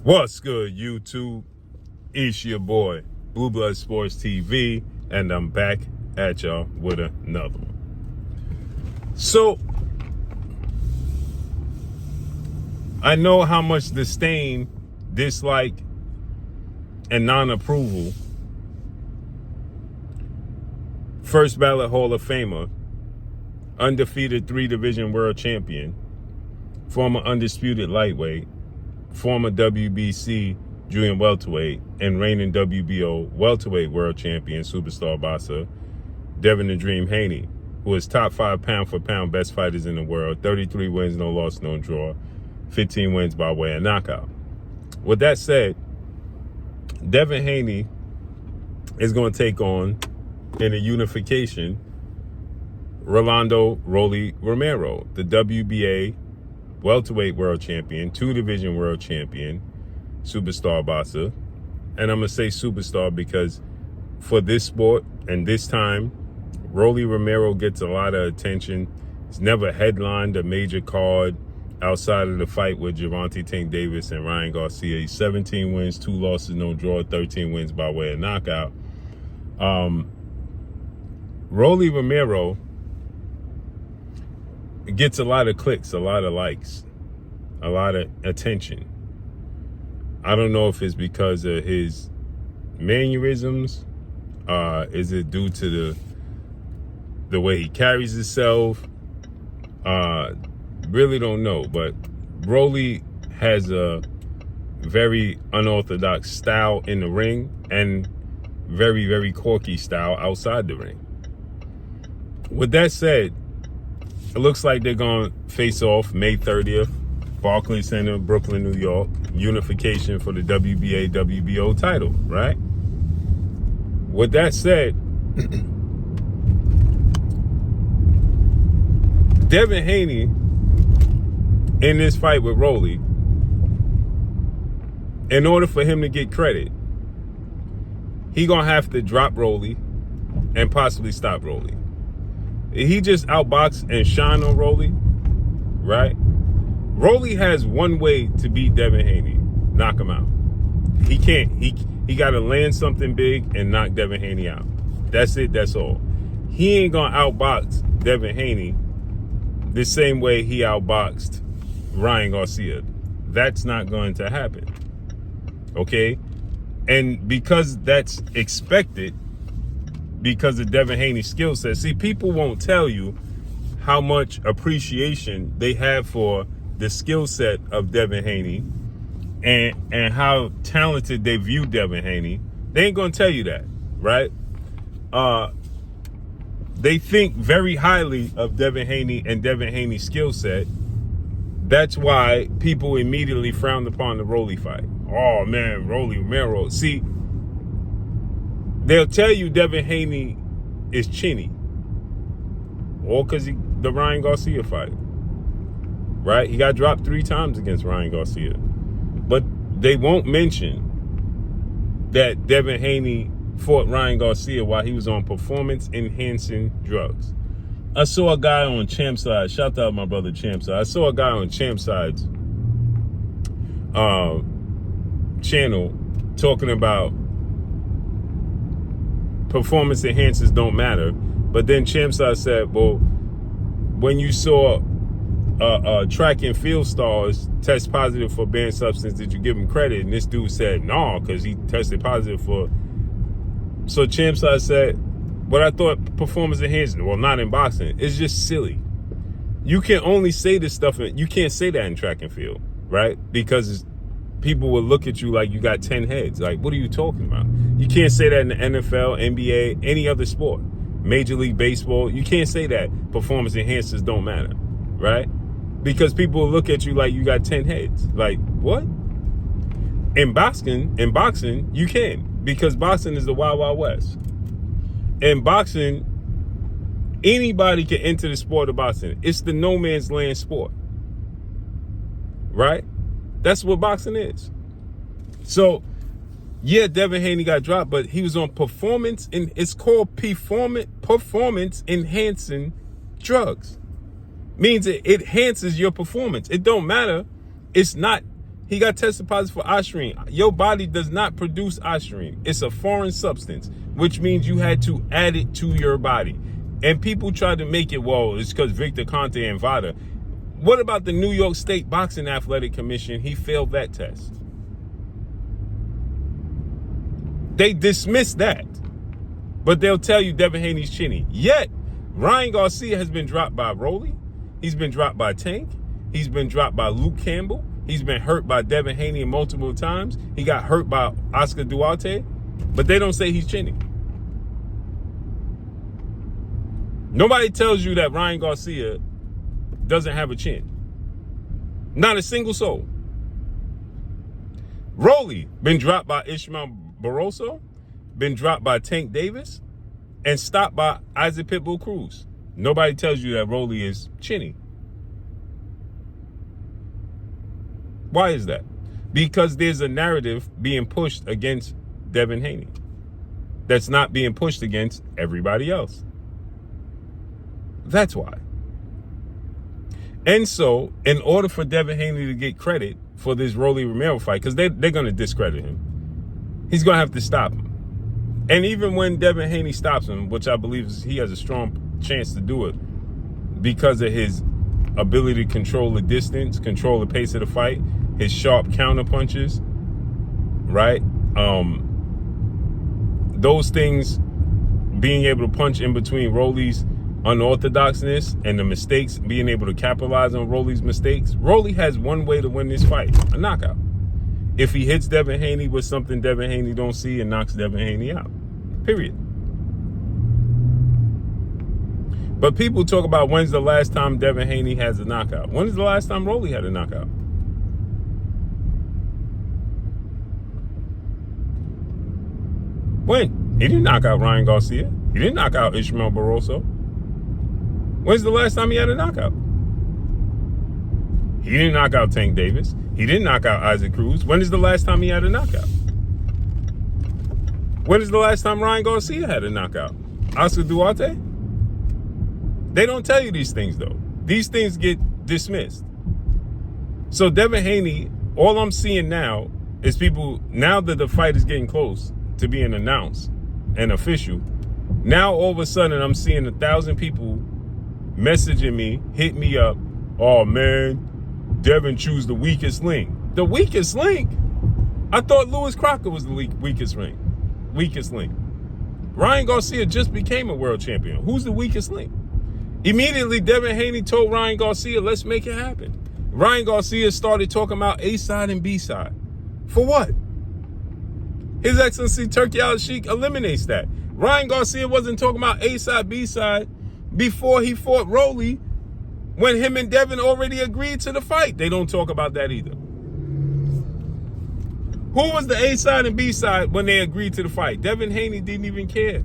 What's good, YouTube? It's your boy, Blue Blood Sports TV, and I'm back at y'all with another one. So, I know how much disdain, dislike, and non-approval first ballot Hall of Famer, undefeated 3-division world champion, former undisputed lightweight, former WBC junior welterweight, and reigning WBO welterweight world champion superstar boxer Devin the Dream Haney, who is top 5 pound for pound best fighters in the world, 33 wins, no loss, no draw, 15 wins by way of knockout. With that said, Devin Haney is going to take on, in a unification, Rolando Rolly Romero, the WBA welterweight world champion, 2-division world champion, superstar boxer. And I'm going to say superstar because for this sport and this time, Rolly Romero gets a lot of attention. He's never headlined a major card outside of the fight with Gervonta Tank Davis and Ryan Garcia. He's 17 wins, 2 losses, no draw, 13 wins by way of knockout. Rolly Romero gets a lot of clicks, a lot of likes, a lot of attention. I don't know if it's because of his mannerisms. Is it due to the way he carries himself? Really don't know. But Rolly has a very unorthodox style in the ring and very, very quirky style outside the ring. With that said, it looks like they're going to face off May 30th, Barclays Center, Brooklyn, New York, unification for the WBA, WBO title, right? With that said, Devin Haney, in this fight with Rolly, in order for him to get credit, he going to have to drop Rolly and possibly stop Rolly. He just outboxed and shine on Rolly, right? Rolly has one way to beat Devin Haney: knock him out. He can't. He got to land something big and knock Devin Haney out. That's it. That's all. He ain't gonna outbox Devin Haney the same way he outboxed Ryan Garcia. That's not going to happen. Okay, and because that's expected, because of Devin Haney's skill set. See, people won't tell you how much appreciation they have for the skill set of Devin Haney and how talented they view Devin Haney. They ain't gonna tell you that, right? They think very highly of Devin Haney and Devin Haney's skill set. That's why people immediately frowned upon the Rolly fight. Oh man, Rolly Romero. See, they'll tell you Devin Haney is chinny, or because the Ryan Garcia fight, right? He got dropped 3 times against Ryan Garcia. But they won't mention that Devin Haney fought Ryan Garcia while he was on performance-enhancing drugs. I saw a guy on Champside. Shout out my brother Champside. I saw a guy on Champside's channel talking about performance enhancers don't matter. But then Champside said, well, when you saw track and field stars test positive for banned substance, did you give him credit? And this dude said, no, because he tested positive for... So Champside said, but I thought performance enhancing, well, not in boxing. It's just silly. You can only say this stuff, you can't say that in track and field, right? Because people will look at you like you got 10 heads. Like, what are you talking about? You can't say that in the NFL, NBA, any other sport. Major League Baseball, you can't say that performance enhancers don't matter, right? Because people will look at you like you got 10 heads. Like, what? In boxing, you can. Because boxing is the Wild Wild West. In boxing, anybody can enter the sport of boxing. It's the no man's land sport, right? That's what boxing is. So, yeah, Devin Haney got dropped, but he was on performance, and it's called performance enhancing drugs. Means it enhances your performance. It don't matter. It's not He got tested positive for ostarine. Your body does not produce ostarine. It's a foreign substance, which means you had to add it to your body. And people tried to make it, well, it's because Victor Conte and Vada. What about the New York State Boxing Athletic Commission? He failed that test. They dismissed that. But they'll tell you Devin Haney's chinny. Yet, Ryan Garcia has been dropped by Rolly. He's been dropped by Tank. He's been dropped by Luke Campbell. He's been hurt by Devin Haney multiple times. He got hurt by Oscar Duarte. But they don't say he's chinny. Nobody tells you that Ryan Garcia doesn't have a chin. Not a single soul. Rolly been dropped by Ishmael Barroso, been dropped by Tank Davis, and stopped by Isaac Pitbull Cruz. Nobody tells you that Rolly is chinny. Why is that? Because there's a narrative being pushed against Devin Haney that's not being pushed against everybody else. That's why. And so, in order for Devin Haney to get credit for this Rolly Romero fight, because they're going to discredit him, he's going to have to stop him. And even when Devin Haney stops him, which I believe he has a strong chance to do it because of his ability to control the distance, control the pace of the fight, his sharp counter punches, right? Those things, being able to punch in between Rolly's unorthodoxness and the mistakes, being able to capitalize on Rolly's mistakes. Rolly has one way to win this fight, a knockout. If he hits Devin Haney with something Devin Haney don't see and knocks Devin Haney out. Period. But people talk about when's the last time Devin Haney has a knockout. When is the last time Rolly had a knockout? When? He didn't knock out Ryan Garcia. He didn't knock out Ishmael Barroso. When's the last time he had a knockout? He didn't knock out Tank Davis. He didn't knock out Isaac Cruz. When is the last time he had a knockout? When is the last time Ryan Garcia had a knockout? Oscar Duarte? They don't tell you these things, though. These things get dismissed. So Devin Haney, all I'm seeing now is people, now that the fight is getting close to being announced and official, now all of a sudden I'm seeing 1,000 people messaging me, hit me up, oh man, Devin choose the weakest link. The weakest link? I thought Lewis Crocker was the weakest link. Weakest link. Ryan Garcia just became a world champion. Who's the weakest link? Immediately, Devin Haney told Ryan Garcia, let's make it happen. Ryan Garcia started talking about A side and B side. For what? His Excellency Turki Al-Sheikh eliminates that. Ryan Garcia wasn't talking about A side, B side before he fought Rolly, when him and Devin already agreed to the fight. They don't talk about that either. Who was the A side and B side when they agreed to the fight? Devin Haney didn't even care.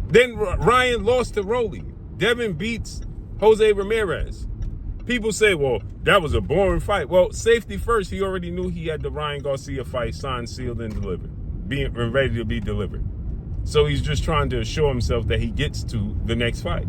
Then Ryan lost to Rolly. Devin beats Jose Ramirez. People say, well, that was a boring fight. Well, safety first. He already knew he had the Ryan Garcia fight signed, sealed, and delivered, being ready to be delivered. So he's just trying to assure himself that he gets to the next fight.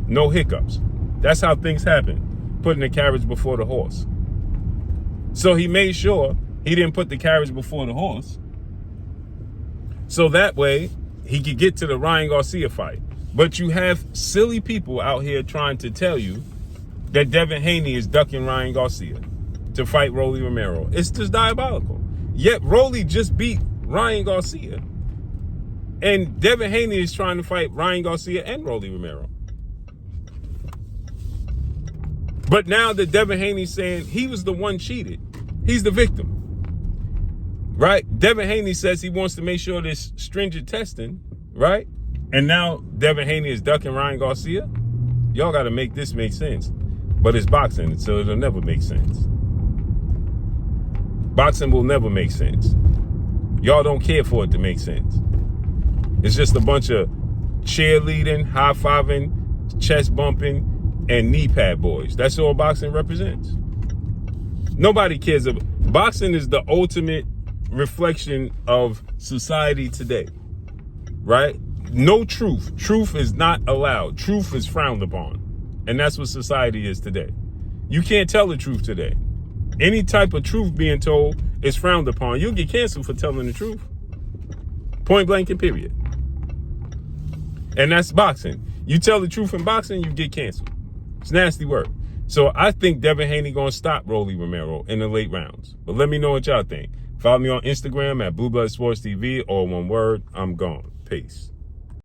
No hiccups. That's how things happen. Putting the carriage before the horse. So he made sure he didn't put the carriage before the horse. So that way he could get to the Ryan Garcia fight. But you have silly people out here trying to tell you that Devin Haney is ducking Ryan Garcia to fight Rolly Romero. It's just diabolical. Yet Rolly just beat Ryan Garcia. And Devin Haney is trying to fight Ryan Garcia and Rolly Romero. But now that Devin Haney's saying he was the one cheated, he's the victim. Right? Devin Haney says he wants to make sure there's stringent testing, right? And now Devin Haney is ducking Ryan Garcia. Y'all got to make this make sense. But it's boxing, so it'll never make sense. Boxing will never make sense. Y'all don't care for it to make sense. It's just a bunch of cheerleading, high-fiving, chest bumping, and knee pad boys. That's all boxing represents. Nobody cares about boxing. Is the ultimate reflection of society today, right? No truth. Truth is not allowed. Truth is frowned upon. And that's what society is today. You can't tell the truth today. Any type of truth being told is frowned upon. You'll get canceled for telling the truth. Point blank and period. And that's boxing. You tell the truth in boxing, you get canceled. It's nasty work. So I think Devin Haney going to stop Rolly Romero in the late rounds. But let me know what y'all think. Follow me on Instagram at Blue Blood Sports TV, or one word, I'm gone. Peace.